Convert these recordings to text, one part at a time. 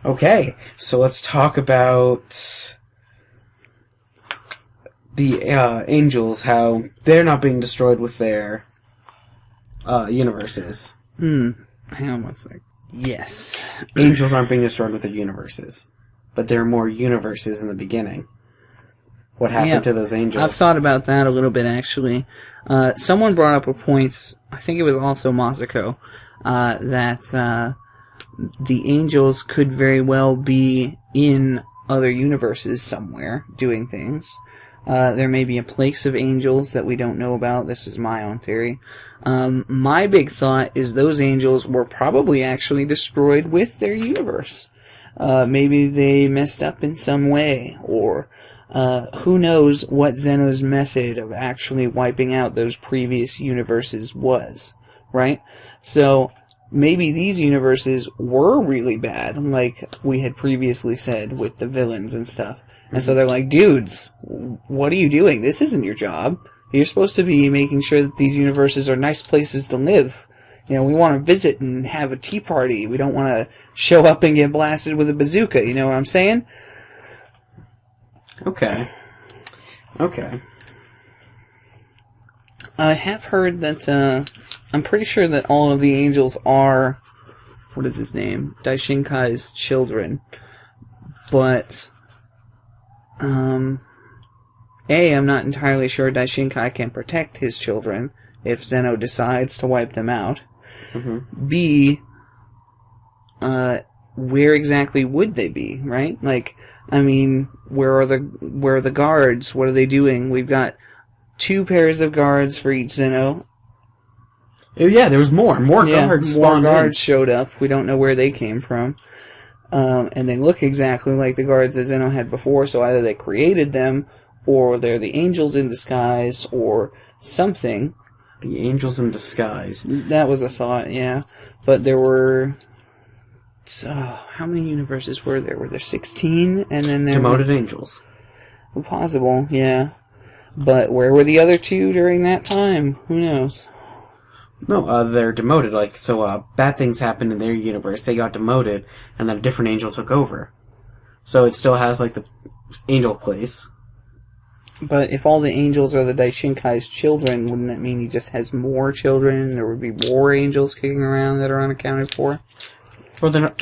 Okay, so let's talk about the angels, how they're not being destroyed with their universes. Hang on one sec. Yes. Angels aren't being destroyed with their universes. But there are more universes in the beginning. What happened to those angels? I've thought about that a little bit, actually. Someone brought up a point, I think it was also Masako, that the angels could very well be in other universes somewhere, doing things. There may be a place of angels that we don't know about. This is my own theory. My big thought is those angels were probably actually destroyed with their universe. Maybe they messed up in some way, or who knows what Zeno's method of actually wiping out those previous universes was, right? So maybe these universes were really bad, like we had previously said with the villains and stuff. And so they're like, dudes, what are you doing? This isn't your job. You're supposed to be making sure that these universes are nice places to live. You know, we want to visit and have a tea party. We don't want to show up and get blasted with a bazooka. You know what I'm saying? Okay. I have heard that, I'm pretty sure that all of the angels are, what is his name? Daishinkai's children. But, I'm not entirely sure Daishinkai can protect his children if Zeno decides to wipe them out. Mm-hmm. B, where exactly would they be, right? Like, I mean, where are the guards? What are they doing? We've got 2 pairs of guards for each Zeno. Yeah, there was more guards. More guards showed up. We don't know where they came from. And they look exactly like the guards that Zeno had before, so either they created them, or they're the angels in disguise, or something. The angels in disguise. That was a thought, yeah. But there were... how many universes were there? Were there 16? And then there Demoted angels. Possible, yeah. But where were the other 2 during that time? Who knows? No, they're demoted. Like, so bad things happened in their universe. They got demoted, and then a different angel took over. So it still has, like, the angel place. But if all the angels are the Daishinkai's children, wouldn't that mean he just has more children? There would be more angels kicking around that are unaccounted for? Well,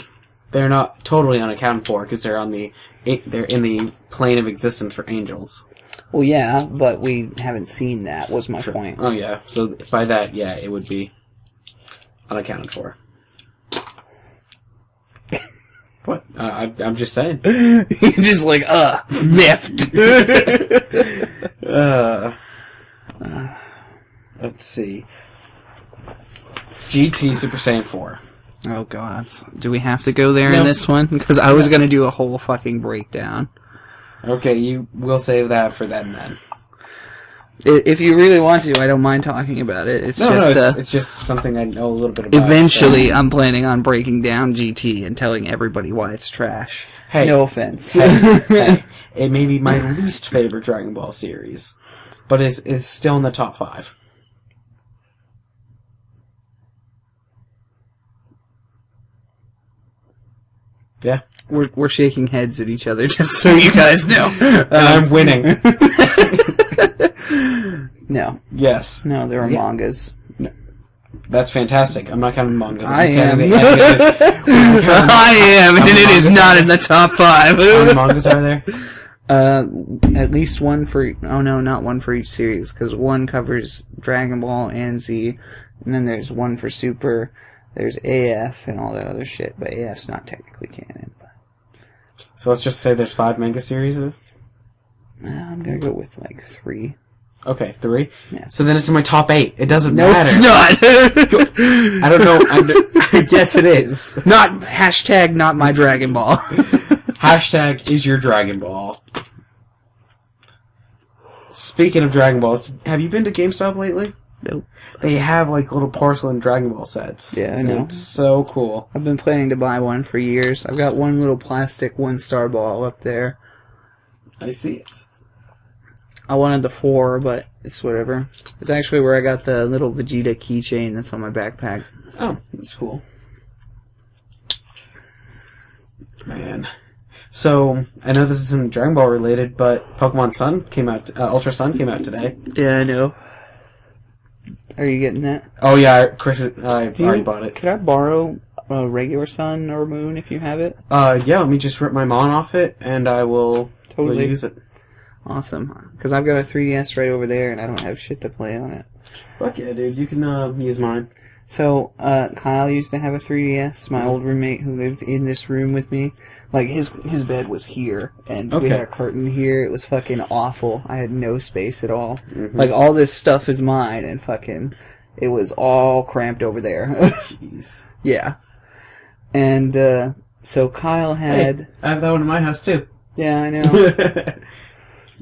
they're not totally unaccounted for, because they're in the plane of existence for angels. Well, yeah, but we haven't seen that, was my point. Oh, yeah. So by that, yeah, it would be unaccounted for. What? I'm just saying. You're just like, miffed. Let's see. GT Super Saiyan 4. Oh, God. Do we have to go there in this one? Because I was going to do a whole fucking breakdown. Okay, you will save that for then. If you really want to, I don't mind talking about it. It's just something I know a little bit about. Eventually, I'm planning on breaking down GT and telling everybody why it's trash. Hey, no offense. Hey, it may be my least favorite Dragon Ball series, but it's still in the top 5. Yeah. We're shaking heads at each other, just so you guys know. And I'm winning. No. Yes. No, there are mangas. No. That's fantastic. I'm not counting mangas. I am. I am, and it is not in the top 5. How many mangas are there? At least one for... Oh, no, not one for each series, because one covers Dragon Ball and Z, and then there's one for Super... There's AF and all that other shit, but AF's not technically canon. But. So let's just say there's 5 manga series? I'm gonna go with, 3. Okay, 3? Yeah. So then it's in my top 8. It doesn't matter. It's not! I don't know. Yes, it is. Not my Dragon Ball. Hashtag is your Dragon Ball. Speaking of Dragon Balls, have you been to GameStop lately? Nope. They have, little porcelain Dragon Ball sets. Yeah, I know. It's so cool. I've been planning to buy one for years. I've got one little plastic 1-star ball up there. I see it. I wanted the 4, but it's whatever. It's actually where I got the little Vegeta keychain that's on my backpack. Oh, that's cool. man. So, I know this isn't Dragon Ball related, but Pokemon Sun came out, Ultra Sun came out today. Yeah, I know. Are you getting that? Oh yeah, Chris, I already bought it. Could I borrow a regular Sun or Moon if you have it? Yeah, let me just rip my Mon off it, and I will Totally. use it. Awesome. Because I've got a 3DS right over there, and I don't have shit to play on it. Fuck yeah, dude, you can use mine. So, Kyle used to have a 3DS, my old roommate who lived in this room with me. Like, his bed was here, and we had a curtain here. It was fucking awful. I had no space at all. Mm-hmm. Like, all this stuff is mine, and fucking, it was all cramped over there. Jeez. Yeah. And, so Kyle had... Hey, I have that one in my house, too. Yeah, I know.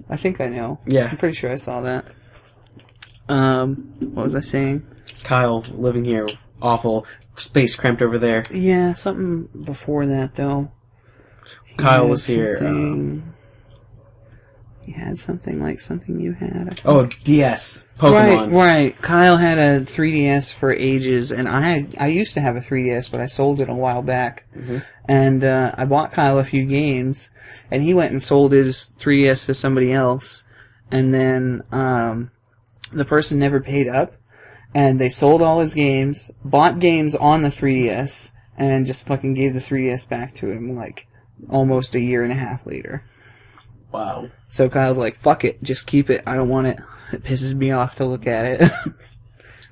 I think I know. Yeah. I'm pretty sure I saw that. What was I saying? Kyle living here, awful, space cramped over there. Yeah, something before that, though. Kyle was here. He had something like something you had. Oh, DS. Pokemon. Right. Kyle had a 3DS for ages, and I used to have a 3DS, but I sold it a while back. Mm-hmm. And I bought Kyle a few games, and he went and sold his 3DS to somebody else, and then the person never paid up, and they sold all his games, bought games on the 3DS, and just fucking gave the 3DS back to him, like, almost a year and a half later. Wow. So Kyle's like, fuck it, just keep it, I don't want it. It pisses me off to look at it.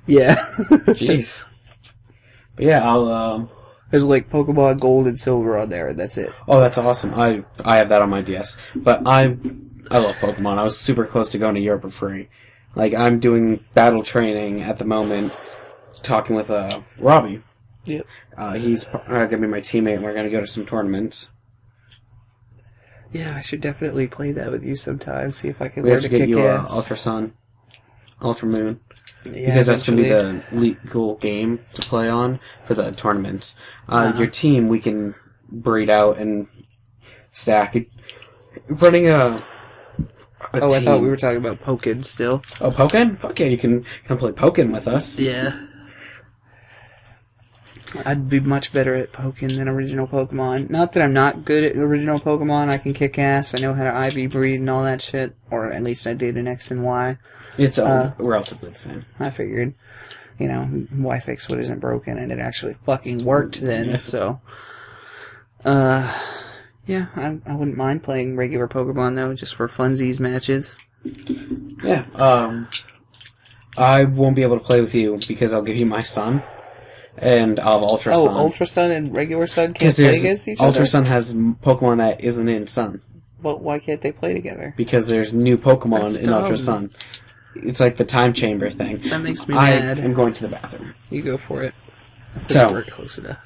Yeah. Jeez. But yeah, I'll, There's like Pokemon Gold and Silver on there, and that's it. Oh, that's awesome. I have that on my DS. But I love Pokemon. I was super close to going to Europe for free. Like, I'm doing battle training at the moment, talking with, Robbie. Yep. He's gonna be my teammate, and we're gonna go to some tournaments. Yeah, I should definitely play that with you sometime, see if I can We learn have to to get kick you, ass. Ultra Sun, Ultra Moon. Yeah, Because that's going to be eventually. the legal game to play on for the tournaments. Your team, we can breed out and stack. Running a Oh, team. I thought we were talking about Pokken still. Oh, Pokken? Fuck yeah, you can come play Pokken with us. Yeah. I'd be much better at Pokken than original Pokemon. Not that I'm not good at original Pokemon. I can kick ass. I know how to IV breed and all that shit. Or at least I did in X and Y. It's relatively the same. I figured, you know, why fix what isn't broken? And it actually fucking worked then, Yes. so. Yeah, I wouldn't mind playing regular Pokemon, though, just for funsies matches. Yeah, I won't be able to play with you because I'll give you my son, and I'll have Ultra Sun. Ultra Sun and regular Sun can't play against each other? Ultra Sun has Pokemon that isn't in Sun. But why can't they play together? Because there's new Pokemon That's in dumb. Ultra Sun. It's like the time chamber thing. That makes me I mad. am going to the bathroom. You go for it. So, We're close enough.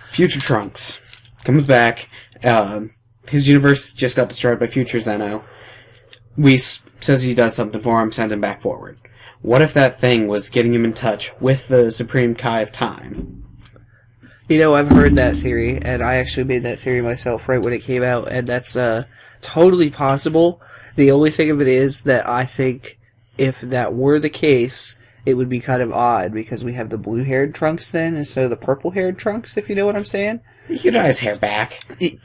Future Trunks comes back. His universe just got destroyed by Future Zeno. Whis says he does something for him, send him back forward. What if that thing was getting him in touch with the Supreme Kai of Time? You know, I've heard that theory, and I actually made that theory myself right when it came out, and that's totally possible. The only thing of it is that I think if that were the case, it would be kind of odd, because we have the blue-haired Trunks then, instead of the purple-haired Trunks, if you know what I'm saying. He could dye his hair back. He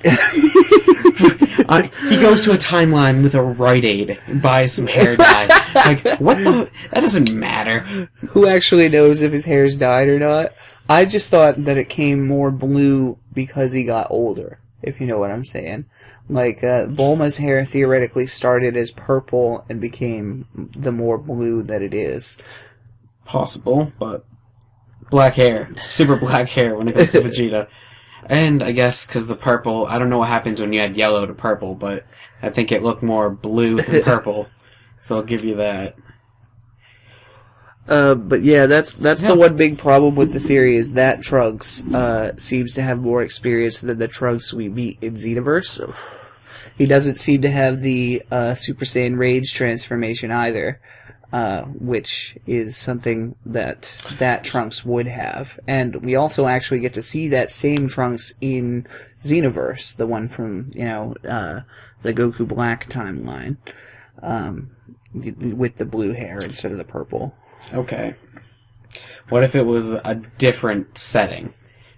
goes to a timeline with a Rite Aid and buys some hair dye. Like, what the... That doesn't matter. Who actually knows if his hair's dyed or not? I just thought that it came more blue because he got older, if you know what I'm saying. Like, Bulma's hair theoretically started as purple and became the more blue that it is. Possible, but... Black hair. Super black hair when it comes to Vegeta. And I guess because the purple, I don't know what happens when you add yellow to purple, but I think it looked more blue than purple. So I'll give you that. But yeah, that's the one big problem with the theory is that Trunks seems to have more experience than the Trunks we meet in Xenoverse. He doesn't seem to have the Super Saiyan Rage transformation either. Which is something that Trunks would have. And we also actually get to see that same Trunks in Xenoverse, the one from, the Goku Black timeline, with the blue hair instead of the purple. Okay. What if it was a different setting?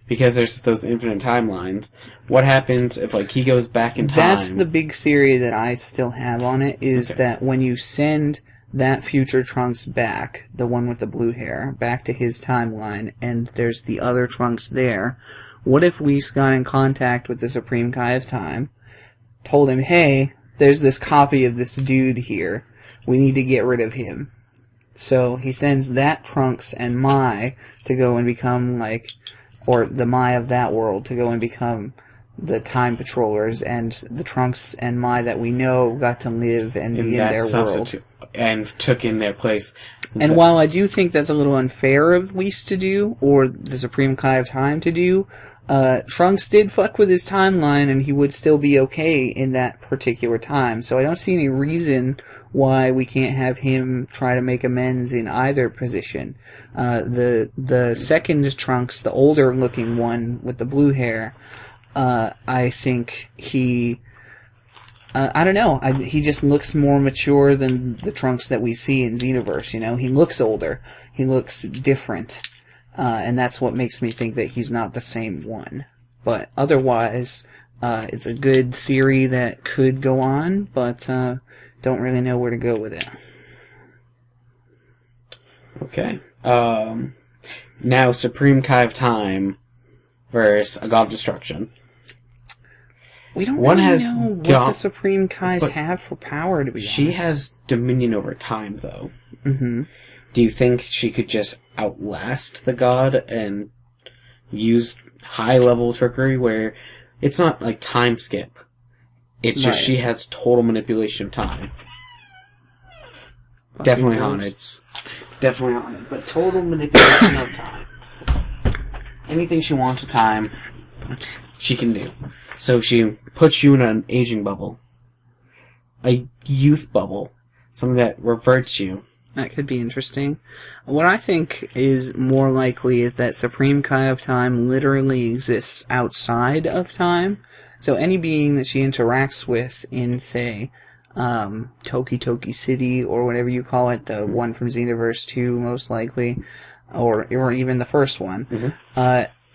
because there's those infinite timelines. What happens if, like, he goes back in time? That's the big theory that I still have on it, is Okay. that when you send that future Trunks back, the one with the blue hair, back to his timeline, and there's the other Trunks there, what if Whis got in contact with the Supreme Kai of Time, told him, hey, there's this copy of this dude here, we need to get rid of him. So he sends that Trunks and Mai to go and become, like, or the Mai of that world to go and become the Time Patrollers, and the Trunks and Mai that we know got to live and be in their world. And took in their place. And while I do think that's a little unfair of Whis to do, or the Supreme Kai of Time to do, Trunks did fuck with his timeline, and he would still be okay in that particular time. So I don't see any reason why we can't have him try to make amends in either position. The second Trunks, the older looking one with the blue hair, I think he... I don't know. He just looks more mature than the Trunks that we see in Xenoverse, you know? He looks older. He looks different. And that's what makes me think that he's not the same one. But otherwise, it's a good theory that could go on, but don't really know where to go with it. Okay. Now, Supreme Kai of Time versus a God of Destruction. We don't One really has know what the Supreme Kais have for power, to be honest. She has dominion over time, though. Mm-hmm. Do you think she could just outlast the god and use high-level trickery where it's not like time skip? It's just she has total manipulation of time. Definitely haunted. Definitely haunted. But total manipulation of time. Anything she wants with time, she can do. So she puts you in an aging bubble. A youth bubble. Something that reverts you. That could be interesting. What I think is more likely is that Supreme Kai of Time literally exists outside of time. So any being that she interacts with in, say, Toki Toki City, or whatever you call it, the one from Xenoverse 2, most likely, or even the first one,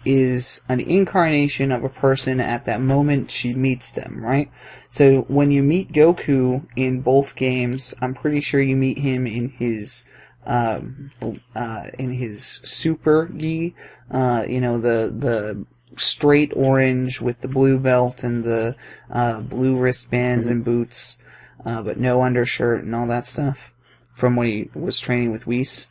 is an incarnation of a person at that moment she meets them, right? So when you meet Goku in both games, I'm pretty sure you meet him in his super gi, the straight orange with the blue belt and the blue wristbands and boots, but no undershirt and all that stuff from when he was training with Whis.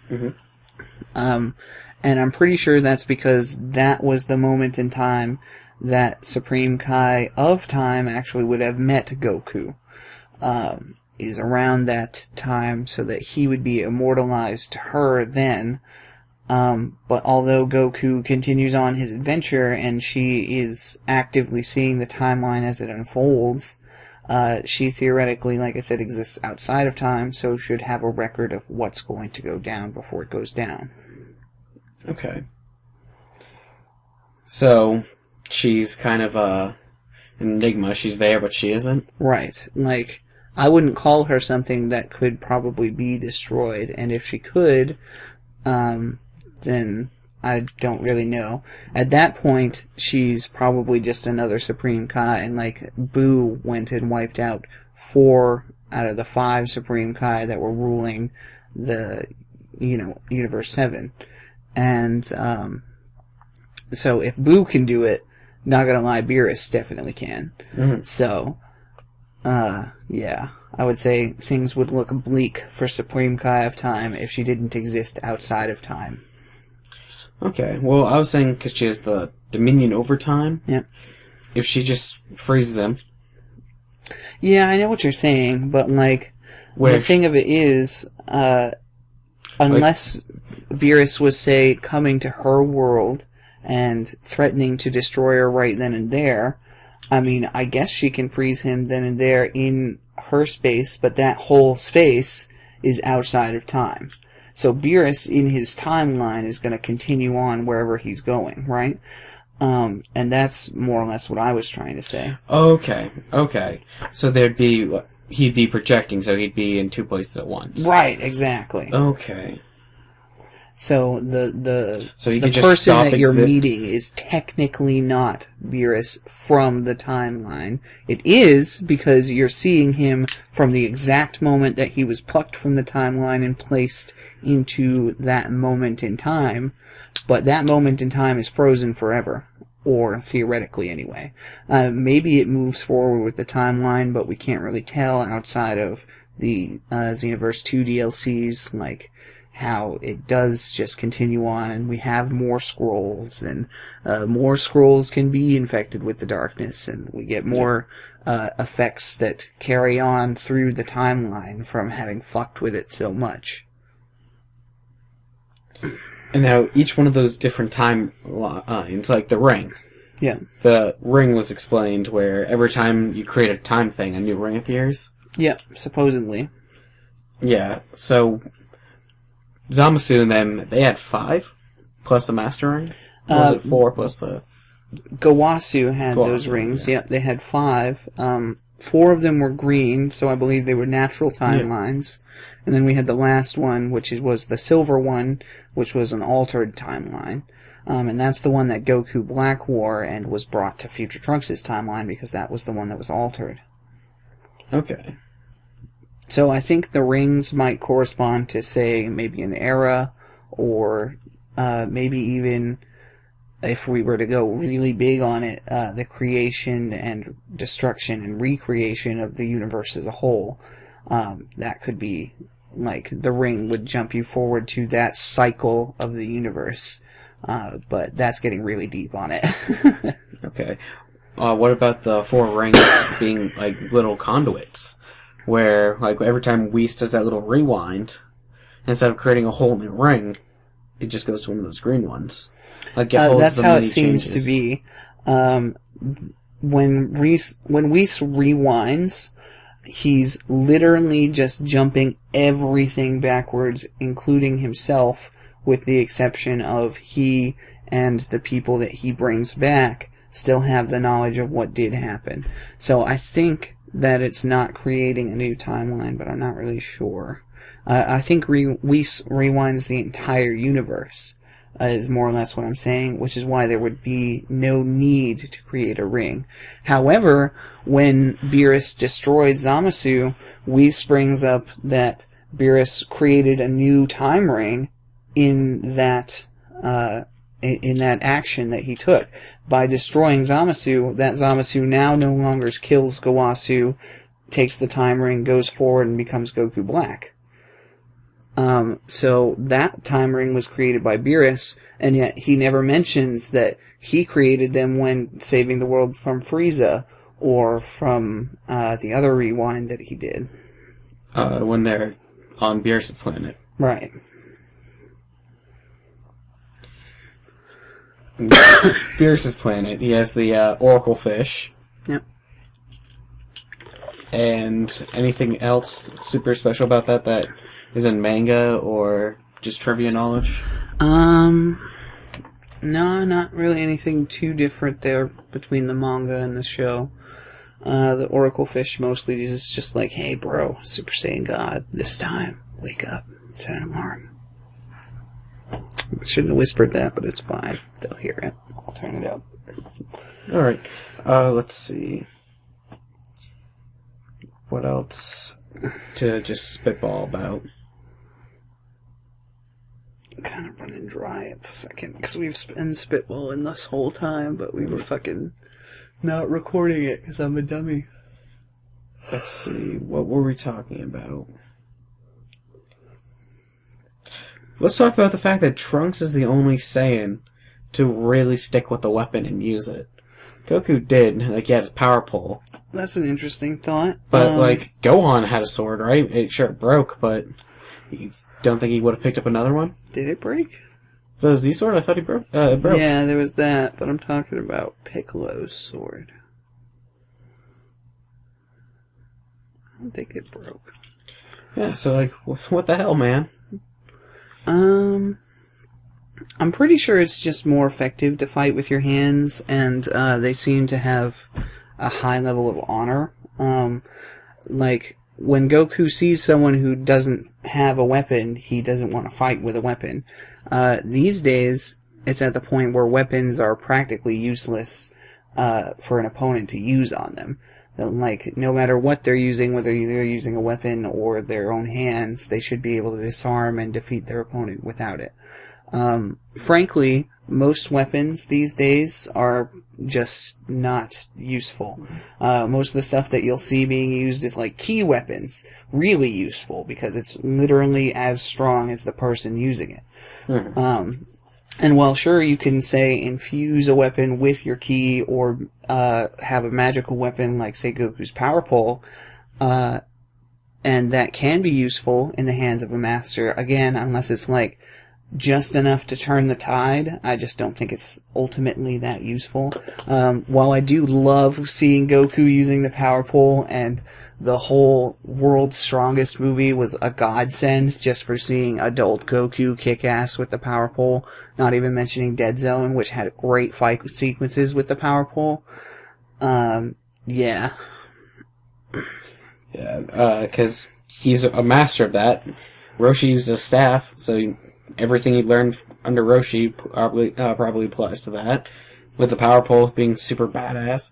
And I'm pretty sure that's because that was the moment in time that Supreme Kai of Time actually would have met Goku. Is around that time so that he would be immortalized to her then. But although Goku continues on his adventure and she is actively seeing the timeline as it unfolds, she theoretically, like I said, exists outside of time, so should have a record of what's going to go down before it goes down. Okay. So, she's kind of an enigma. She's there, but she isn't? Right. Like, I wouldn't call her something that could probably be destroyed, and if she could, then I don't really know. At that point, she's probably just another Supreme Kai, and like, Boo went and wiped out 4 out of the 5 Supreme Kai that were ruling the, Universe 7. And, so if Boo can do it, not gonna lie, Beerus definitely can. So, yeah, I would say things would look bleak for Supreme Kai of Time if she didn't exist outside of time. Okay, well, I was saying because she has the dominion over time. Yep. If she just freezes him. Yeah, I know what you're saying, but, like, the thing of it is, unless Beerus was, say, coming to her world and threatening to destroy her right then and there, I mean, I guess she can freeze him then and there in her space, but that whole space is outside of time. So Beerus, in his timeline, is going to continue on wherever he's going, right? And that's more or less what I was trying to say. Okay. So he'd be projecting, so he'd be in 2 places at once. Right, exactly. Okay. So the you the could just person stop that you're meeting is technically not Beerus from the timeline. It is because you're seeing him from the exact moment that he was plucked from the timeline and placed into that moment in time. But that moment in time is frozen forever. Or theoretically, anyway. Maybe it moves forward with the timeline, but we can't really tell outside of the Xenoverse 2 DLCs, like how it does just continue on, and we have more scrolls, and more scrolls can be infected with the darkness, and we get more effects that carry on through the timeline from having fucked with it so much. And now each one of those different timelines, like the ring. Yeah. The ring was explained where every time you create a time thing, a new ring appears. Yeah, supposedly. Yeah, so Zamasu and them, they had 5 plus the Master Ring? Or was it 4 plus the... Gawasu had those rings. Yeah. Yep, they had 5. 4 of them were green, so I believe they were natural timelines. Yeah. And then we had the last one, which was the silver one, which was an altered timeline. And that's the one that Goku Black wore and was brought to Future Trunks' timeline because that was the one that was altered. Okay. So I think the rings might correspond to, say, maybe an era, or maybe even, if we were to go really big on it, the creation and destruction and recreation of the universe as a whole. That could be, like, the ring would jump you forward to that cycle of the universe. But that's getting really deep on it. Okay. What about the 4 rings being, like, little conduits? Where, like, every time Whis does that little rewind, instead of creating a whole new ring, it just goes to one of those green ones. Like, it holds that's the how many it seems changes. to be. When Whis rewinds, he's literally just jumping everything backwards, including himself, with the exception of he and the people that he brings back still have the knowledge of what did happen. So I think that it's not creating a new timeline, but I'm not really sure. I think Whis rewinds the entire universe, is more or less what I'm saying, which is why there would be no need to create a ring. However, when Beerus destroys Zamasu, Whis brings up that Beerus created a new time ring in that action that he took. By destroying Zamasu, that Zamasu now no longer kills Gawasu, takes the time ring, goes forward, and becomes Goku Black. So that time ring was created by Beerus, and yet he never mentions that he created them when saving the world from Frieza, or from the other rewind that he did. When they're on Beerus' planet. Right. Beerus' planet, he has the Oracle Fish. Yep. And anything else super special about that is in manga or just trivia knowledge? No, not really anything too different there between the manga and the show. The Oracle Fish mostly is just like, hey bro, Super Saiyan God, this time, wake up, set an alarm. Shouldn't have whispered that, but it's fine. They'll hear it. I'll turn it up. Alright. Let's see. What else to just spitball about? I'm kind of running dry at the second, because we've been spitballing this whole time, but we were fucking not recording it, because I'm a dummy. Let's see. What were we talking about? Let's talk about the fact that Trunks is the only Saiyan to really stick with the weapon and use it. Goku did, like, he had his power pole. That's an interesting thought. But, like, Gohan had a sword, right? It broke, but you don't think he would have picked up another one? Did it break? The Z-sword? I thought he broke. It broke. Yeah, there was that, but I'm talking about Piccolo's sword. I don't think it broke. Yeah, so, like, what the hell, man? I'm pretty sure it's just more effective to fight with your hands, and they seem to have a high level of honor. Like, when Goku sees someone who doesn't have a weapon, he doesn't want to fight with a weapon. These days, it's at the point where weapons are practically useless for an opponent to use on them. Like, no matter what they're using, whether they're using a weapon or their own hands, they should be able to disarm and defeat their opponent without it. Frankly, most weapons these days are just not useful. Most of the stuff that you'll see being used is like key weapons. Really useful, because it's literally as strong as the person using it. Mm-hmm. And while sure you can say infuse a weapon with your ki or have a magical weapon like say Goku's power pole, and that can be useful in the hands of a master, again, unless it's like just enough to turn the tide, I just don't think it's ultimately that useful. While I do love seeing Goku using the power pole, and the whole World's Strongest movie was a godsend just for seeing adult Goku kick ass with the power pole, not even mentioning Dead Zone, which had great fight sequences with the power pole. Yeah. Yeah, because he's a master of that. Roshi used a staff, so everything he learned under Roshi probably applies to that. With the power pole being super badass.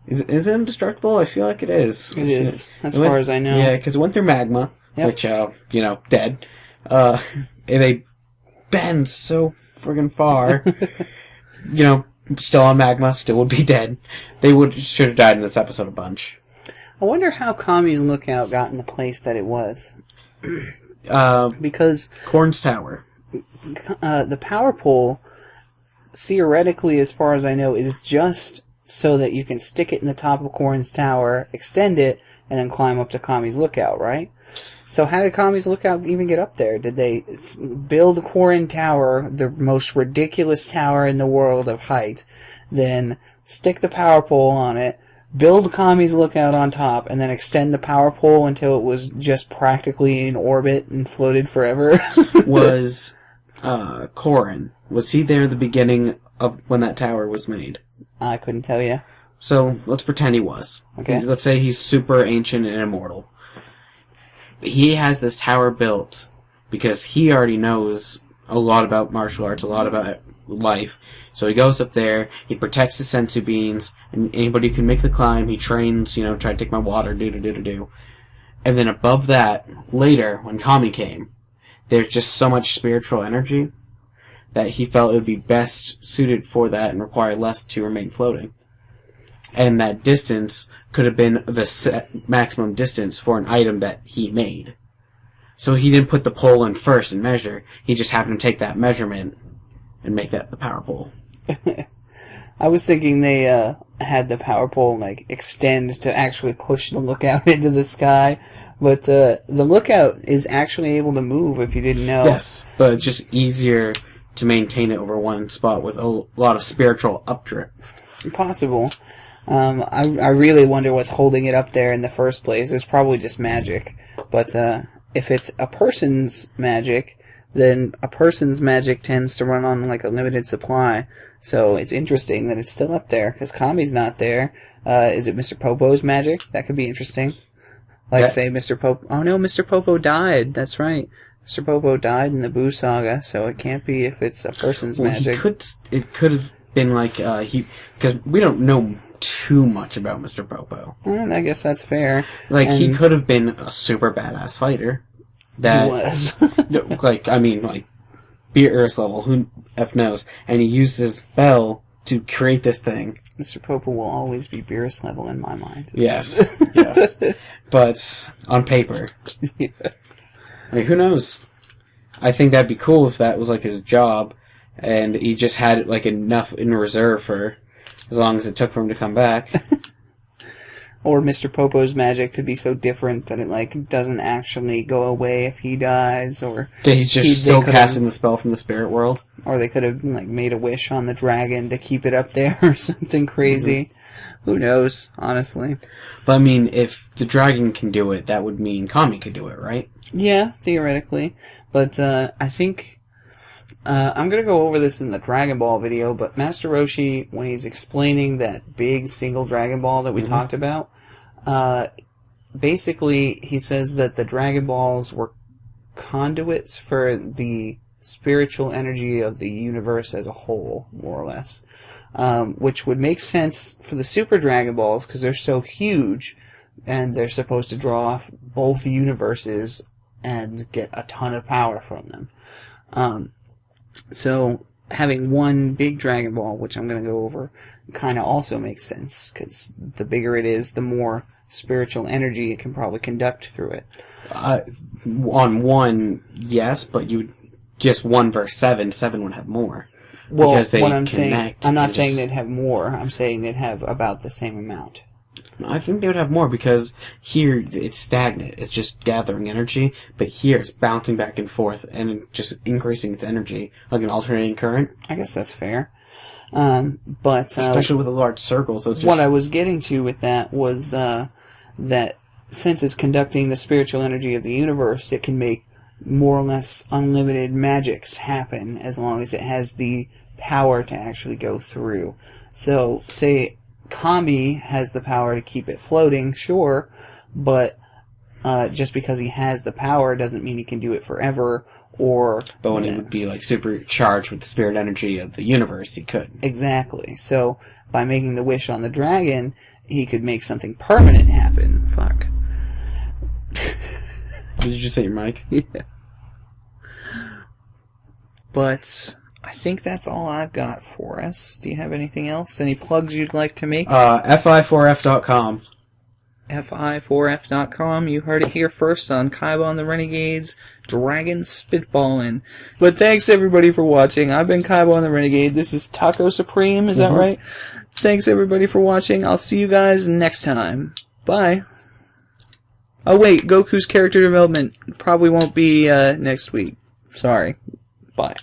Is it indestructible? I feel like it is. It is, as far as I know. Yeah, because it went through magma, which, dead. And they bend so friggin' far. Still on magma, still would be dead. They should have died in this episode a bunch. I wonder how Kami's Lookout got in the place that it was. Because Korn's Tower. The power pole, theoretically, as far as I know, is just so that you can stick it in the top of Korn's Tower, extend it, and then climb up to Kami's Lookout, right? So how did Kami's Lookout even get up there? Did they build Korn Tower, the most ridiculous tower in the world of height, then stick the power pole on it, build Kami's Lookout on top, and then extend the power pole until it was just practically in orbit and floated forever? Was Korin, was he there at the beginning of when that tower was made? I couldn't tell you. So, let's pretend he was. Okay. Let's say he's super ancient and immortal. He has this tower built because he already knows a lot about martial arts, a lot about life. So he goes up there, he protects the sensu beans, and anybody who can make the climb, he trains, try to take my water, do. And then above that, later, when Kami came, there's just so much spiritual energy that he felt it would be best suited for that and require less to remain floating. And that distance could have been the maximum distance for an item that he made. So he didn't put the pole in first and measure. He just happened to take that measurement and make that the power pole. I was thinking they had the power pole extend to actually push the Lookout into the sky. But the Lookout is actually able to move, if you didn't know. Yes, but it's just easier to maintain it over one spot with a lot of spiritual updrift. Possible. I really wonder what's holding it up there in the first place. It's probably just magic. But if it's a person's magic, then a person's magic tends to run on a limited supply. So it's interesting that it's still up there, because Kami's not there. Is it Mr. Popo's magic? That could be interesting. Say Mr. Popo... Oh no, Mr. Popo died. That's right. Mr. Popo died in the Boo Saga, so it can't be if it's a person's magic. It could have been because we don't know too much about Mr. Popo. I guess that's fair. He could have been a super badass fighter. That he was. Beerus level, who F knows. And he used his bell to create this thing. Mr. Popo will always be Beerus level in my mind. Yes, yes. But on paper. Yeah. Who knows? I think that'd be cool if that was his job, and he just had enough in reserve for as long as it took for him to come back. Or Mr. Popo's magic could be so different that it doesn't actually go away if he dies, or he's just still casting the spell from the spirit world. Or they could have made a wish on the dragon to keep it up there or something crazy. Mm-hmm. Who knows, honestly. But if the dragon can do it, that would mean Kami could do it, right? Yeah, theoretically. But I think I'm going to go over this in the Dragon Ball video, but Master Roshi, when he's explaining that big single Dragon Ball that we talked about, basically, he says that the Dragon Balls were conduits for the spiritual energy of the universe as a whole, more or less. Which would make sense for the Super Dragon Balls, because they're so huge, and they're supposed to draw off both universes and get a ton of power from them. So having one big Dragon Ball, which I'm going to go over, kind of also makes sense, because the bigger it is, the more spiritual energy it can probably conduct through it. On one, yes, but you just 1 versus 7. 7 would have more. Well, because they what I'm connect. saying, I'm not saying they'd have more. I'm saying they'd have about the same amount. I think they would have more, because here it's stagnant. It's just gathering energy, but here it's bouncing back and forth and just increasing its energy, like an alternating current. I guess that's fair. But especially with a large circle. So it's just... What I was getting to with that was that since it's conducting the spiritual energy of the universe, it can make more or less unlimited magics happen as long as it has the power to actually go through. So, say Kami has the power to keep it floating, sure, but just because he has the power doesn't mean he can do it forever, or... But when it would be like supercharged with the spirit energy of the universe, he could. Exactly. So, by making the wish on the dragon, he could make something permanent happen. Fuck. Did you just hit your mic? Yeah. But I think that's all I've got for us. Do you have anything else? Any plugs you'd like to make? fi4f.com. fi4f.com. You heard it here first on Kaiba and the Renegades Dragon SpitBallin. But thanks everybody for watching. I've been Kaiba and the Renegade. This is TacoSupreme, is that right? Thanks everybody for watching. I'll see you guys next time. Bye. Oh wait, Goku's character development probably won't be next week. Sorry. Bye.